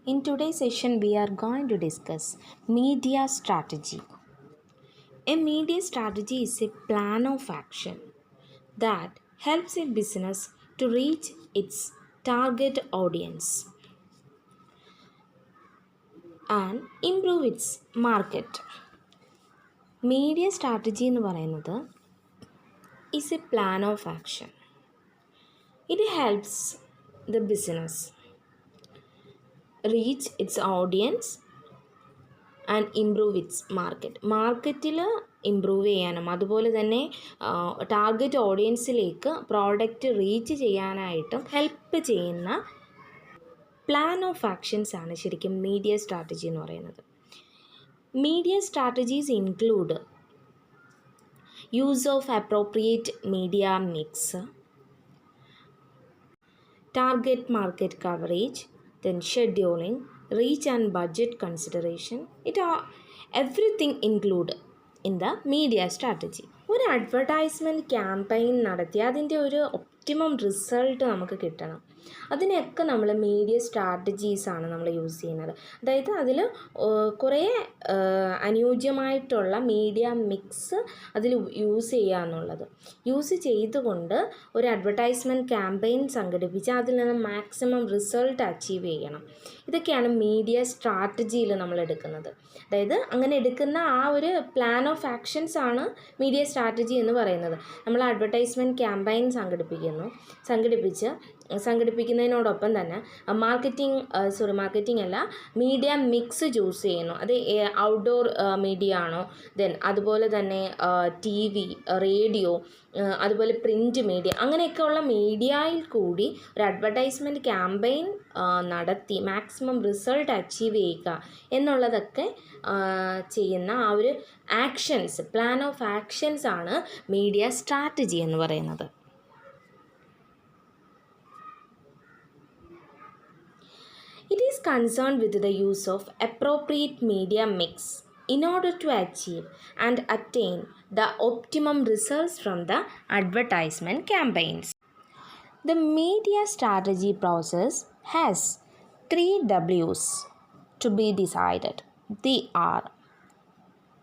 In today's session, we are going to discuss media strategy. A media strategy is a plan of action that helps a business to reach its target audience and improve its market. Media strategy എന്ന് പറയുന്നത് is a plan of action. It helps the business reach its audience and improve it's മാർക്കറ്റിൽ improve ചെയ്യാനും അതുപോലെ തന്നെ target ഓഡിയൻസിലേക്ക് product reach ചെയ്യാനായിട്ടും help ചെയ്യുന്ന plan of actions ആണ് ശരിക്കും മീഡിയ സ്ട്രാറ്റജി എന്ന് പറയുന്നത്. Media strategies include use of appropriate media mix, target market coverage, then scheduling, reach and budget consideration. Everything included in the media strategy. ഒരു advertisement campaign നടത്തി അതിൻ്റെ ഒരു optimum result നമുക്ക് കിട്ടണം. അതിനൊക്കെ നമ്മൾ മീഡിയ സ്ട്രാറ്റജീസാണ് നമ്മൾ യൂസ് ചെയ്യുന്നത്. അതായത് അതിൽ കുറേ അനുയോജ്യമായിട്ടുള്ള മീഡിയ മിക്സ് അതിൽ യൂസ് ചെയ്യുക എന്നുള്ളത്. യൂസ് ചെയ്തുകൊണ്ട് ഒരു അഡ്വർടൈസ്മെൻറ്റ് ക്യാമ്പയിൻ സംഘടിപ്പിച്ച് അതിൽ നിന്ന് മാക്സിമം റിസൾട്ട് അച്ചീവ് ചെയ്യണം. ഇതൊക്കെയാണ് മീഡിയ സ്ട്രാറ്റജിയിൽ നമ്മൾ എടുക്കുന്നത്. അതായത് അങ്ങനെ എടുക്കുന്ന ആ ഒരു പ്ലാൻ ഓഫ് ആക്ഷൻസ് ആണ് മീഡിയ സ്ട്രാറ്റജി എന്ന് പറയുന്നത്. നമ്മൾ അഡ്വർടൈസ്മെൻറ്റ് ക്യാമ്പയിൻ സംഘടിപ്പിക്കുന്നതിനോടൊപ്പം തന്നെ മാർക്കറ്റിംഗ് അല്ല, മീഡിയ മിക്സ് ചൂസ് ചെയ്യുന്നു. അത് ഔട്ട്ഡോർ മീഡിയ ആണോ, ദെൻ അതുപോലെ തന്നെ TV, റേഡിയോ, അതുപോലെ പ്രിൻറ്റ് മീഡിയ, അങ്ങനെയൊക്കെയുള്ള മീഡിയയിൽ കൂടി ഒരു അഡ്വർടൈസ്മെൻറ്റ് ക്യാമ്പയിൻ നടത്തി മാക്സിമം റിസൾട്ട് അച്ചീവ് ചെയ്യുക എന്നുള്ളതൊക്കെ ചെയ്യുന്ന ആ ഒരു ആക്ഷൻസ്, പ്ലാൻ ഓഫ് ആക്ഷൻസ് ആണ് മീഡിയ സ്ട്രാറ്റജി എന്ന് പറയുന്നത്. It is concerned with the use of appropriate media mix in order to achieve and attain the optimum results from the advertisement campaigns. The media strategy process has 3 W's to be decided. They are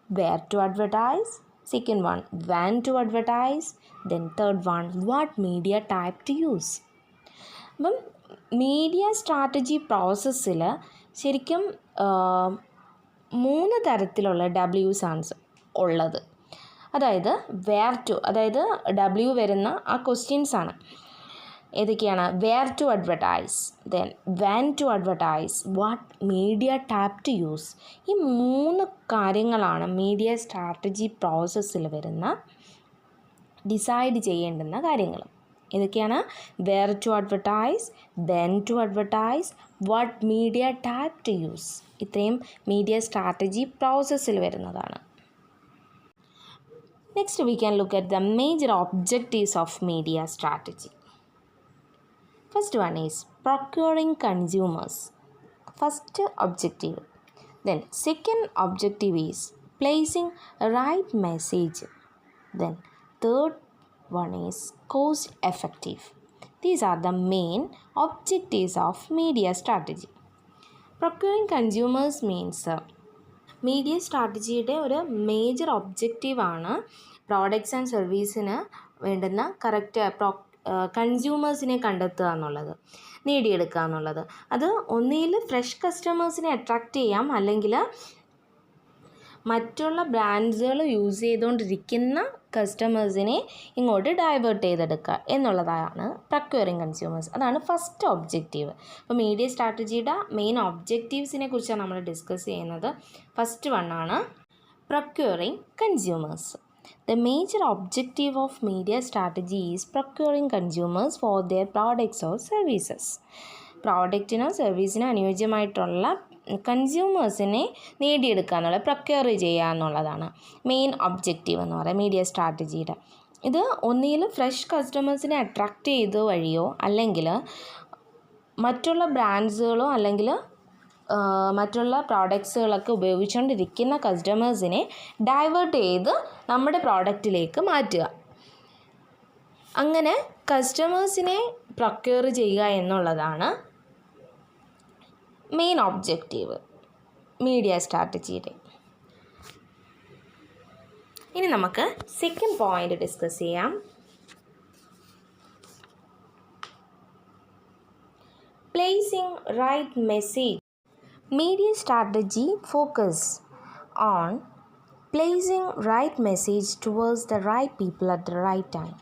where to advertise, second one when to advertise, then third one what media type to use. അപ്പം media strategy പ്രോസസ്സിൽ ശരിക്കും 3 തരത്തിലുള്ള W's ആണ് ഉള്ളത്. അതായത് wear to, അതായത് W വരുന്ന ആ ക്വസ്റ്റ്യൻസ് ആണ്. ഏതൊക്കെയാണ്? Where to advertise, then when to advertise, what media type to use. ഈ 3 കാര്യങ്ങളാണ് മീഡിയ സ്ട്രാറ്റജി പ്രോസസ്സിൽ വരുന്ന ഡിസൈഡ് ചെയ്യേണ്ടുന്ന കാര്യങ്ങൾ. ഏതൊക്കെയാണ്? Where to advertise, when to advertise, what media type to use. ഇത്രയും മീഡിയ സ്ട്രാറ്റജി പ്രോസസ്സിൽ വരുന്നതാണ്. Next we can look at the major objectives of media strategy. First one is procuring consumers. First objective. Then second objective is placing right message. Then third one is cost effective. These are the main objectives of media strategy. Procuring consumers means media സ്ട്രാറ്റജിയുടെ ഒരു major ഒബ്ജക്റ്റീവാണ് products and സർവീസിന് വേണ്ടുന്ന correct കൺസ്യൂമേഴ്സിനെ കണ്ടെത്തുക എന്നുള്ളത്, നേടിയെടുക്കുക എന്നുള്ളത്. അത് ഒന്നുകിൽ ഫ്രഷ് കസ്റ്റമേഴ്സിനെ അട്രാക്റ്റ് ചെയ്യാം, അല്ലെങ്കിൽ മറ്റുള്ള ബ്രാൻഡ്സുകൾ യൂസ് ചെയ്തുകൊണ്ടിരിക്കുന്ന കസ്റ്റമേഴ്സിനെ ഇങ്ങോട്ട് ഡൈവേർട്ട് ചെയ്തെടുക്കുക എന്നുള്ളതാണ് പ്രൊക്യൂറിങ് കൺസ്യൂമേഴ്സ്. അതാണ് ഫസ്റ്റ് ഒബ്ജക്റ്റീവ്. അപ്പോൾ മീഡിയ സ്ട്രാറ്റജിയുടെ മെയിൻ ഒബ്ജക്റ്റീവ്സിനെ കുറിച്ചാണ് നമ്മൾ ഡിസ്കസ് ചെയ്യുന്നത്. ഫസ്റ്റ് വണ്ണാണ് procuring consumers. The major objective of media strategy is procuring consumers for their products or services. പ്രോഡക്റ്റിനോ സർവീസിനോ അനുയോജ്യമായിട്ടുള്ള കൺസ്യൂമേഴ്സിനെ നേടിയെടുക്കുക എന്നുള്ളത്, പ്രൊക്യൂർ ചെയ്യുക എന്നുള്ളതാണ് മെയിൻ ഒബ്ജക്റ്റീവ് എന്ന് പറയുന്നത് മീഡിയ സ്ട്രാറ്റജിയുടെ. ഇത് ഒന്നുകിൽ ഫ്രഷ് കസ്റ്റമേഴ്സിനെ അട്രാക്റ്റ് ചെയ്ത് വഴിയോ, അല്ലെങ്കിൽ മറ്റുള്ള ബ്രാൻഡ്സുകളോ അല്ലെങ്കിൽ മറ്റുള്ള പ്രോഡക്ട്സുകളൊക്കെ ഉപയോഗിച്ചുകൊണ്ടിരിക്കുന്ന കസ്റ്റമേഴ്സിനെ ഡൈവേർട്ട് ചെയ്ത് നമ്മുടെ പ്രോഡക്റ്റിലേക്ക് മാറ്റുക. അങ്ങനെ കസ്റ്റമേഴ്സിനെ പ്രൊക്യൂർ ചെയ്യുക എന്നുള്ളതാണ് മെയിൻ ഒബ്ജക്റ്റീവ് മീഡിയ സ്ട്രാറ്റജിയുടെ. ഇനി നമുക്ക് സെക്കൻഡ് പോയിന്റ് ഡിസ്കസ് ചെയ്യാം. Placing right message. Media strategy focus on placing right message towards the right people at the right time.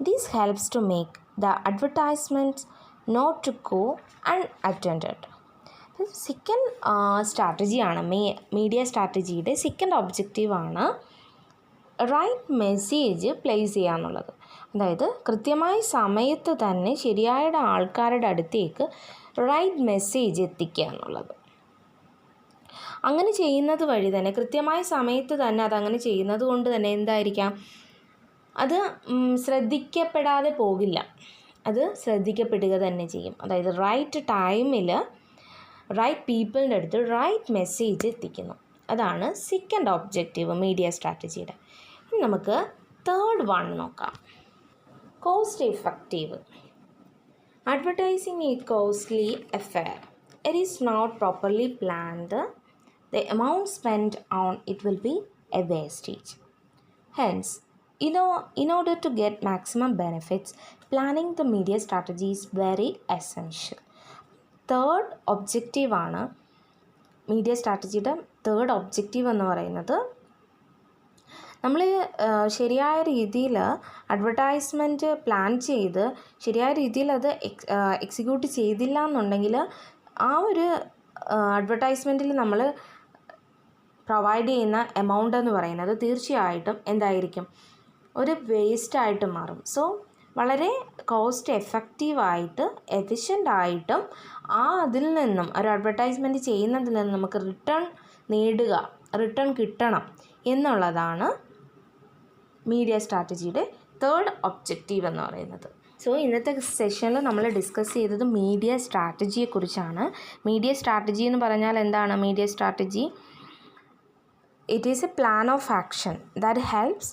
This helps to make the advertisements not to go unattended. Second സ്ട്രാറ്റജിയാണ് media സ്ട്രാറ്റജിയുടെ second ഒബ്ജക്റ്റീവാണ് right message place ചെയ്യുക എന്നുള്ളത്. അതായത് കൃത്യമായ സമയത്ത് തന്നെ ശരിയായ ആൾക്കാരുടെ അടുത്തേക്ക് റൈറ്റ് മെസ്സേജ് എത്തിക്കുക എന്നുള്ളത്. അങ്ങനെ ചെയ്യുന്നത് വഴി തന്നെ കൃത്യമായ സമയത്ത് തന്നെ അതങ്ങനെ ചെയ്യുന്നത് കൊണ്ട് തന്നെ എന്തായിരിക്കാം, അത് ശ്രദ്ധിക്കപ്പെടാതെ പോകില്ല, അത് ശ്രദ്ധിക്കപ്പെടുക തന്നെ ചെയ്യും. അതായത് റൈറ്റ് ടൈമിൽ റൈറ്റ് പീപ്പിളിൻ്റെ അടുത്ത് റൈറ്റ് മെസ്സേജ് എത്തിക്കുന്നു. അതാണ് സെക്കൻഡ് ഒബ്ജക്റ്റീവ് മീഡിയ സ്ട്രാറ്റജിയുടെ. ഇനി നമുക്ക് തേർഡ് വൺ നോക്കാം. Cost effective. Advertising is costly affair. It is not properly planned, the amount spent on it will be a wastage. Hence, in order to get maximum benefits, planning the media strategy is very essential. Third objective ആണ് media സ്ട്രാറ്റജിയുടെ third objective എന്ന് പറയുന്നത്, നമ്മൾ ശരിയായ രീതിയിൽ advertisement plan ചെയ്ത് ശരിയായ രീതിയിൽ അത് എക്സിക്യൂട്ട് ചെയ്തില്ല എന്നുണ്ടെങ്കിൽ ആ ഒരു അഡ്വർടൈസ്മെൻറ്റിൽ നമ്മൾ പ്രൊവൈഡ് ചെയ്യുന്ന എമൗണ്ട് എന്ന് പറയുന്നത് തീർച്ചയായിട്ടും എന്തായിരിക്കും, ഒരു വേസ്റ്റായിട്ട് മാറും. സോ വളരെ കോസ്റ്റ് എഫക്റ്റീവായിട്ട് എഫിഷ്യൻ്റായിട്ടും അതിൽ നിന്നും ഒരു അഡ്വർടൈസ്മെൻറ്റ് ചെയ്യുന്നതിൽ നിന്നും നമുക്ക് റിട്ടേൺ കിട്ടണം എന്നുള്ളതാണ് മീഡിയ സ്ട്രാറ്റജിയുടെ തേർഡ് ഒബ്ജക്റ്റീവ് എന്ന് പറയുന്നത്. സോ ഇന്നത്തെ സെഷനിൽ നമ്മൾ ഡിസ്കസ് ചെയ്തത് മീഡിയ സ്ട്രാറ്റജിയെക്കുറിച്ചാണ്. മീഡിയ സ്ട്രാറ്റജി എന്ന് പറഞ്ഞാൽ എന്താണ്? Media strategy, it is a plan of action that helps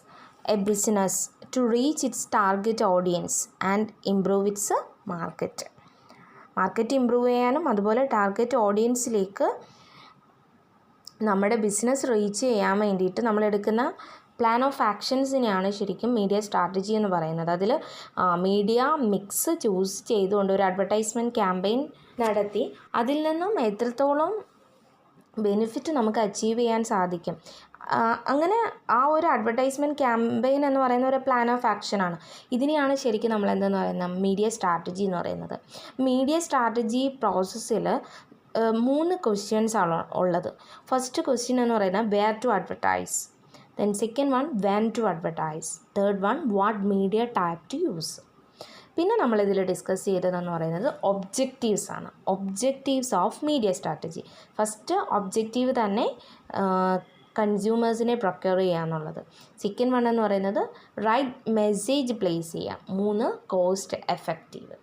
a business to reach its target audience and improve its market improve ചെയ്യാനും അതുപോലെ ടാർഗറ്റ് ഓഡിയൻസിലേക്ക് നമ്മുടെ ബിസിനസ് റീച്ച് ചെയ്യാൻ വേണ്ടിയിട്ട് നമ്മളെടുക്കുന്ന പ്ലാൻ ഓഫ് ആക്ഷൻസിനെയാണ് ശരിക്കും മീഡിയ സ്ട്രാറ്റജി എന്ന് പറയുന്നത്. അതിൽ മീഡിയ മിക്സ് ചൂസ് ചെയ്തുകൊണ്ട് ഒരു അഡ്വർടൈസ്മെൻറ്റ് ക്യാമ്പയിൻ നടത്തി അതിൽ നിന്നും എത്രത്തോളം ബെനിഫിറ്റ് നമുക്ക് അച്ചീവ് ചെയ്യാൻ സാധിക്കും, അങ്ങനെ ആ ഒരു അഡ്വർടൈസ്മെൻറ്റ് ക്യാമ്പയിൻ എന്ന് പറയുന്ന ഒരു പ്ലാൻ ഓഫ് ആക്ഷനാണ്. ഇതിനെയാണ് ശരിക്കും നമ്മൾ എന്തെന്ന് പറയുന്നത് മീഡിയ സ്ട്രാറ്റജി എന്ന് പറയുന്നത്. മീഡിയ സ്ട്രാറ്റജി പ്രോസസ്സിൽ 3 ക്വസ്റ്റ്യൻസ് ആണ് ഉള്ളത്. ഫസ്റ്റ് ക്വസ്റ്റ്യൻ എന്ന് പറയുന്നത് where to advertise, then second one when to advertise, third one what media type to use. പിന്നെ നമ്മളിതിൽ ഡിസ്കസ് ചെയ്തതെന്ന് പറയുന്നത് ഒബ്ജക്റ്റീവ്സ് ആണ്. Objectives of media strategy. First objective തന്നെ കൺസ്യൂമേഴ്സിനെ പ്രൊക്യൂർ ചെയ്യുക എന്നുള്ളത്. സെക്കൻഡ് വൺ എന്ന് പറയുന്നത് റൈറ്റ് മെസ്സേജ് പ്ലേസ് ചെയ്യുക. 3 കോസ്റ്റ് എഫക്റ്റീവ്.